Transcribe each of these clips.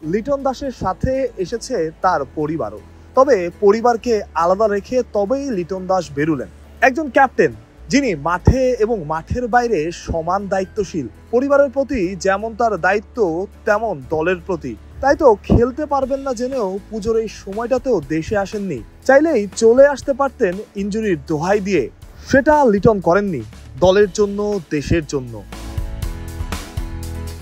লিটন দাসের সাথে এসেছে তার পরিবারও। তবে পরিবারকে আলাদা রেখে তবেই লিটন দাস বেরুলেন। একজন ক্যাপ্টেন যিনি মাঠে এবং মাঠের বাইরে সমান দায়িত্বশীল। পরিবারের প্রতি যেমন তার দায়িত্ব তেমন দলের প্রতি। তাই তো খেলতে পারবেন না জেনেও পুজোর এই সময়টাতেও দেশে আসেননি। চাইলেই চলে আসতে পারতেন ইনজুরির দোহাই দিয়ে। সেটা লিটন করেননি, দলের জন্য, দেশের জন্য।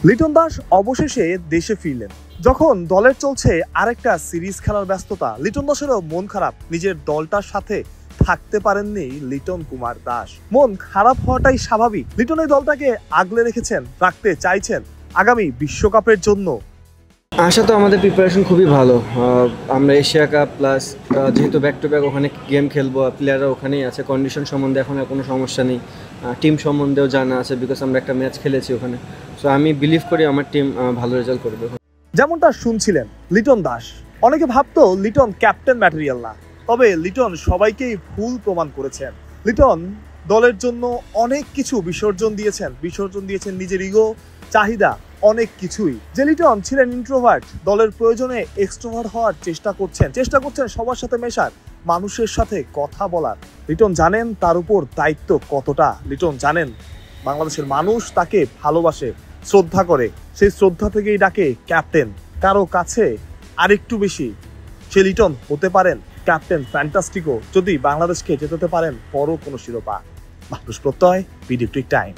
লিটন দাস অবশেষে দেশে ফিরলেন। যখন দলের চলছে আরেকটা সিরিজ খেলার ব্যস্ততা, লিটন দাসেরও মন খারাপ। নিজের দলটার সাথে থাকতে পারেননি লিটন কুমার দাস। মন খারাপ হওয়াটাই স্বাভাবিক। লিটন এই দলটাকে আগলে রেখেছেন, রাখতে চাইছেন আগামী বিশ্বকাপের জন্য। আশা তো আমাদের প্রিপারেশন খুবই ভালো। আমরা এশিয়া কাপ প্লাস যেহেতু ব্যাক টু ব্যাক ওখানে গেম খেলবো, প্লেয়াররা ওখানেই আছে। কন্ডিশন সম্বন্ধে এখন আর কোনো সমস্যা নেই। টিম সম্বন্ধেও জানা আছে, বিকজ আমরা একটা ম্যাচ খেলেছি ওখানে। সো আমি বিলিভ করি আমার টিম ভালো রেজাল্ট করবে। যেমনটা শুনছিলেন লিটন দাস, অনেকে ভাবতো লিটন ক্যাপ্টেন ম্যাটেরিয়াল না। তবে লিটন সবাইকেই ভুল প্রমাণ করেছেন। লিটন দলের জন্য অনেক কিছু বিসর্জন দিয়েছেন নিজের ইগো, চাহিদা, অনেক কিছুই। যে লিটন ছিলেন ইন্ট্রোভার্ট, দলের প্রয়োজনে এক্সট্রোভার্ট হওয়ার চেষ্টা করছেন সবার সাথে মেশার, মানুষের সাথে কথা বলার। লিটন জানেন তার উপর দায়িত্ব কতটা। লিটন জানেন বাংলাদেশের মানুষ তাকে ভালোবাসে, শ্রদ্ধা করে। সেই শ্রদ্ধা থেকেই ডাকে ক্যাপ্টেন। কারো কাছে আরেকটু বেশি সে লিটন হতে পারেন ক্যাপ্টেন ফ্যান্টাস্টিকো, যদি বাংলাদেশকে জেতাতে পারেন বড় কোনো শিরোপা। মানুষ প্রত্যয়, ভিডিও টাইম।